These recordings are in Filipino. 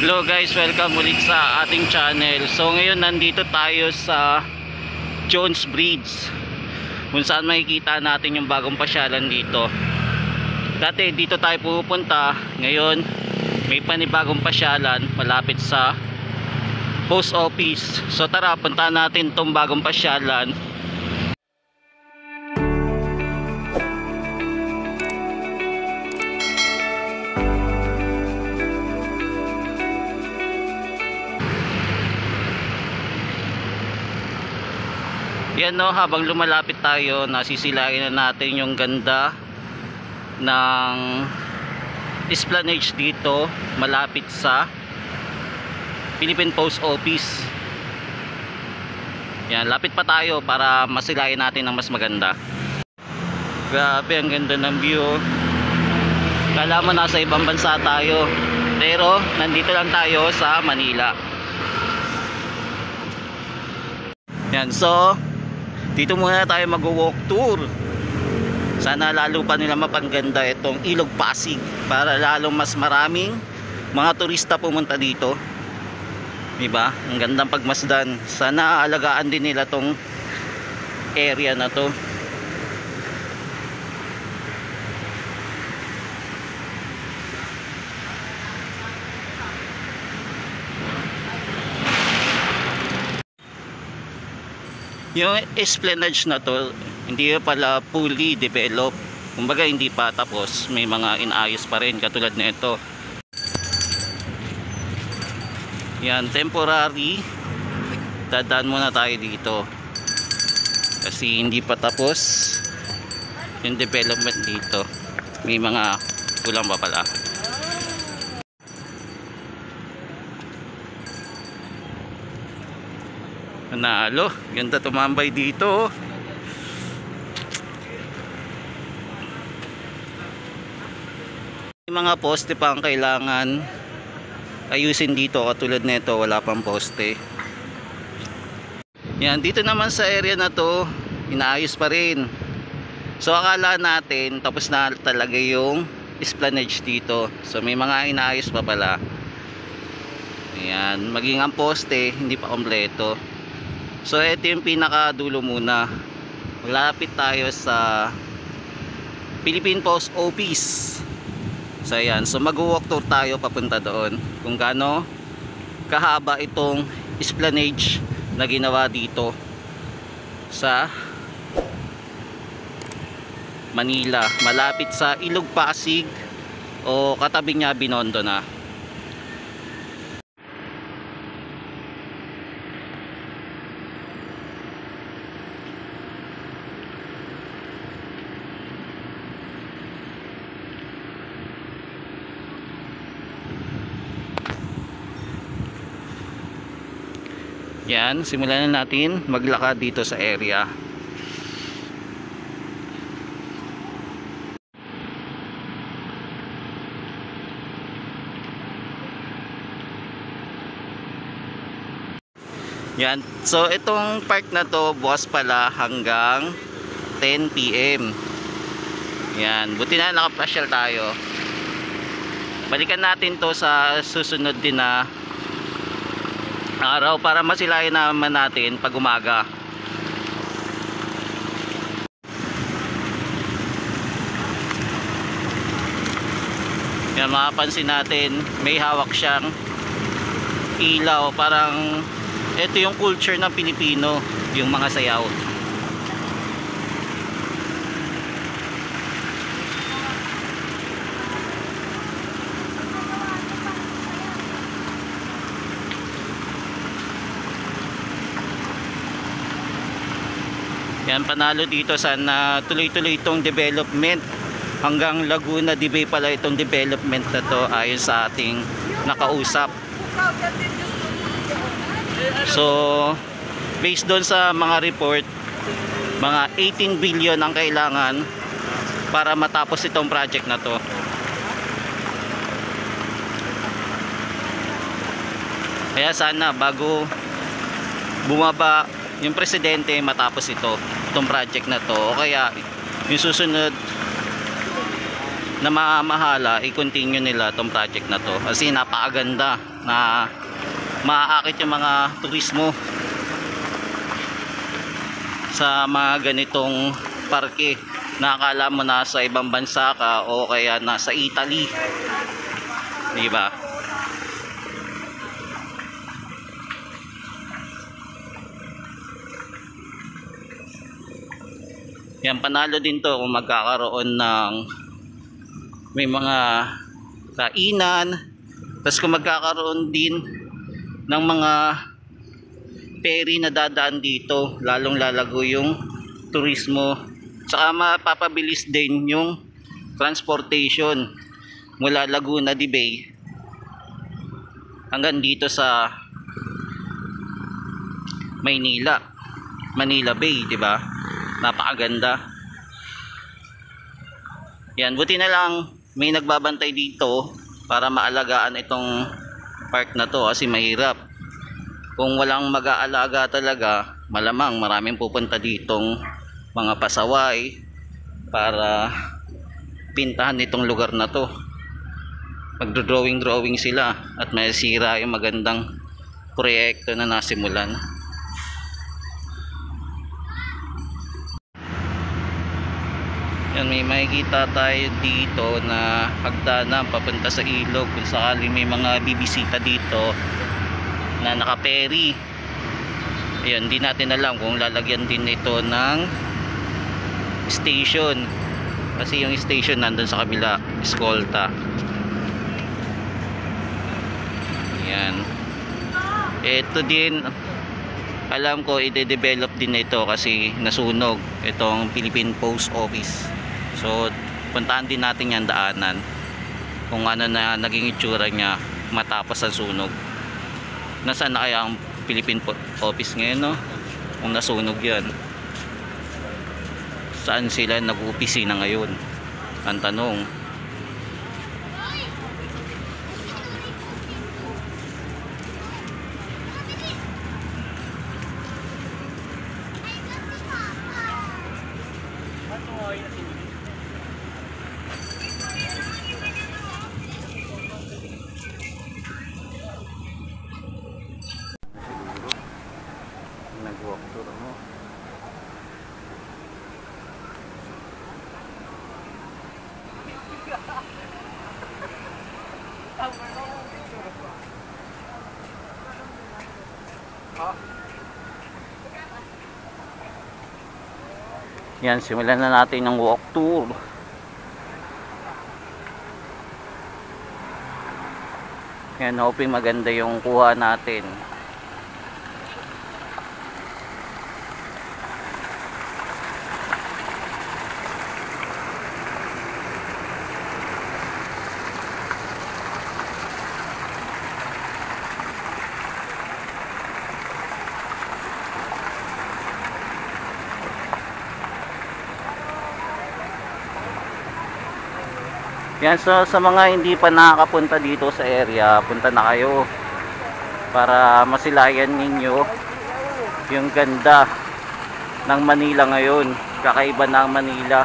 Hello guys, welcome ulit sa ating channel. So ngayon nandito tayo sa Jones Bridge, kung saan makikita natin yung bagong pasyalan dito. Dati dito tayo pupunta, ngayon may panibagong pasyalan malapit sa post office. So tara, puntahan natin tong bagong pasyalan. Yan no, habang lumalapit tayo, nasisilayan na natin yung ganda ng esplanade dito malapit sa Philippine Post Office. Yan, lapit pa tayo para masilayan natin ng mas maganda. Grabe, ang ganda ng view. Kala mo nasa ibang bansa tayo, pero nandito lang tayo sa Manila. Yan, so dito muna tayo mag-walk tour. Sana lalo pa nila mapaganda itong Ilog Pasig para lalong mas maraming mga turista pumunta dito. Diba? Ang gandang pagmasdan. Sana alagaan din nila tong area na to. Yung esplanade na to, hindi pala fully developed. Kumbaga hindi pa tapos, may mga inayos pa rin katulad na ito. Yan, temporary. Dadaan muna tayo dito kasi hindi pa tapos yung development dito. May mga kulang pa pala. Nanalo, ganda tumambay dito. May mga poste pa ang kailangan ayusin dito, katulad nito wala pang poste. Yan, dito naman sa area na to inaayos pa rin. So akala natin tapos na talaga yung esplanade dito. So may mga inaayos pa pala. Ayan, maging ang poste hindi pa kompleto. So ito yung pinakadulo muna. Malapit tayo sa Philippine Post Office. So ayan, so mag-walk tour tayo papunta doon kung gaano kahaba itong esplanade na ginawa dito sa Manila, malapit sa Ilog Pasig o katabi niya Binondo na. Yan, simulan na natin maglakad dito sa area. Yan, so itong park na to bukas pala hanggang 10 PM. Yan, buti na nakapasyal tayo. Balikan natin to sa susunod din na araw para masilayan naman natin pag umaga. Yan, mapapansin natin may hawak siyang ilaw, parang ito yung culture ng Pilipino, yung mga sayaw. Yan, panalo dito sana tuloy-tuloy itong development hanggang Laguna de Bay pala itong development na to ayon sa ating nakausap. So based doon sa mga report, mga 18 billion ang kailangan para matapos itong project na to. Kaya sana bago bumaba yung presidente matapos itong project na to, o kaya yung susunod na mamahala, i-continue nila tong project na to kasi napakaganda na maaakit yung mga turismo sa mga ganitong parke na akala mo nasa ibang bansa ka o kaya nasa Italy, di ba? Yan, panalo din to kung magkakaroon ng may mga kainan, tapos kung magkakaroon din ng mga ferry na dadaan dito, lalong lalago yung turismo, saka mapapabilis din yung transportation mula Laguna de Bay hanggang dito sa Manila Bay, di ba? Napakaganda. Yan, buti na lang may nagbabantay dito para maalagaan itong park na to kasi mahirap. Kung walang mag-aalaga talaga, malamang maraming pupunta ditong mga pasaway para pintahan itong lugar na to. Magdo-drawing sila at masira yung magandang proyekto na nasimulan. Yan, may makikita tayo dito na hagdanan papunta sa ilog kung sakali may mga bibisita dito na naka-ferry. Ayun, hindi natin alam kung lalagyan din ito ng station kasi yung station nandun sa kabila, eskolta. Yan, ito din alam ko i-develop din ito kasi nasunog itong Philippine Post Office. So puntahan din natin yan daanan kung ano na naging itsura niya matapos ang sunog. Nasaan na kaya ang Philippine Office ngayon, no? Kung nasunog yan, saan sila nag-uopisina ngayon? Ang tanong. Nag-walk tour mo. Yan, simulan na natin ng walk tour. Yan, hoping maganda yung kuha natin. Yan, so sa mga hindi pa nakakapunta dito sa area, punta na kayo para masilayan ninyo yung ganda ng Manila ngayon. Kakaiba na ang Manila,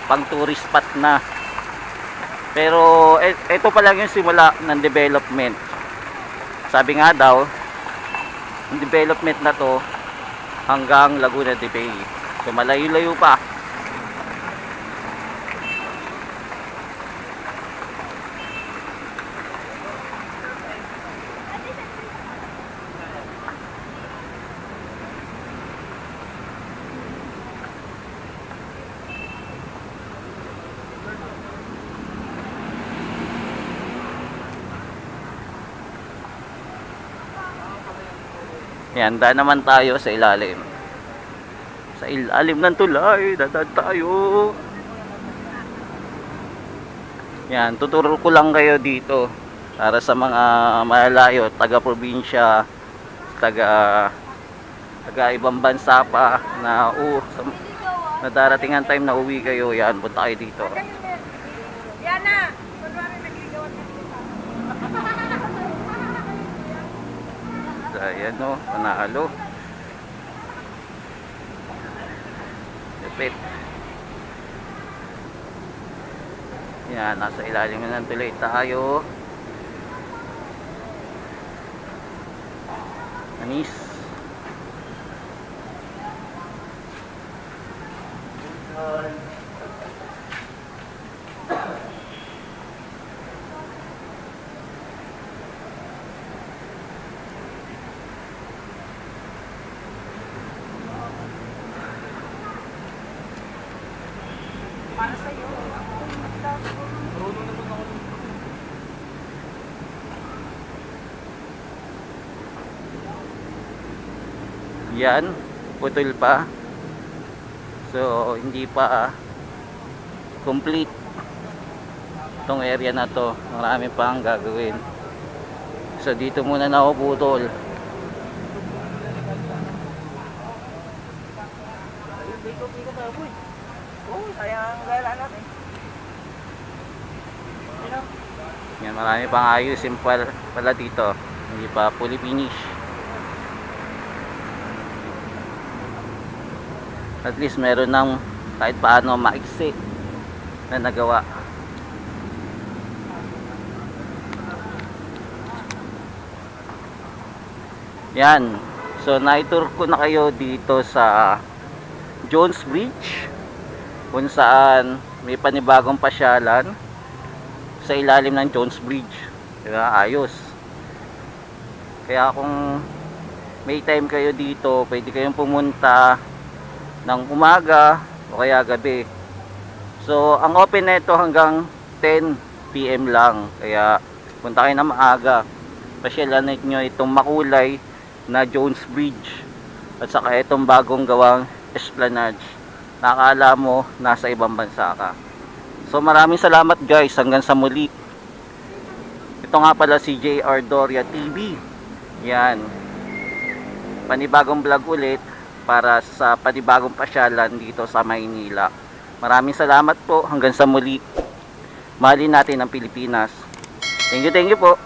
pang tourist spot na. Pero ito pa lang yung simula ng development. Sabi nga daw, yung development na to hanggang Laguna de Bay, so malayo-layo pa. Yan, daan naman tayo sa ilalim. Sa ilalim ng tulay, dadaan tayo. Yan, tuturo ko lang kayo dito para sa mga malalayo, taga-probinsya, taga ibang bansa pa na na darating ang time na uwi kayo. Yan, punta kayo dito. Yan na. Ayan, no, panalo. Lapit. Yan, nasa ilalim na ng tulay tayo. Anis. Para sa'yo. Yan, putol pa. So, hindi pa complete itong area na to. Marami pang gagawin. So, dito muna na ako putol. Biko tayo, boy. Oo, sayang ang gala natin. Ano? Yan, marami pang ayusin pala dito. Hindi pa fully finish. At least meron ng kahit paano maiksi na nagawa. Yan. So, na-tour ko na kayo dito sa Jones Bridge, kung saan may panibagong pasyalan sa ilalim ng Jones Bridge. Diba? Ayos. Kaya kung may time kayo dito, pwede kayong pumunta ng umaga o kaya gabi. So, ang open nito hanggang 10 PM lang. Kaya punta kayo na maaga. Pasyalan nyo itong makulay na Jones Bridge. At saka itong bagong gawang Esplanade. Nakakala mo nasa ibang bansa ka. So, maraming salamat guys. Hanggang sa muli. Ito nga pala si JR Doria TV. Yan. Panibagong vlog ulit para sa panibagong pasyalan dito sa Maynila. Maraming salamat po. Hanggang sa muli. Mahalin natin ang Pilipinas. Thank you po.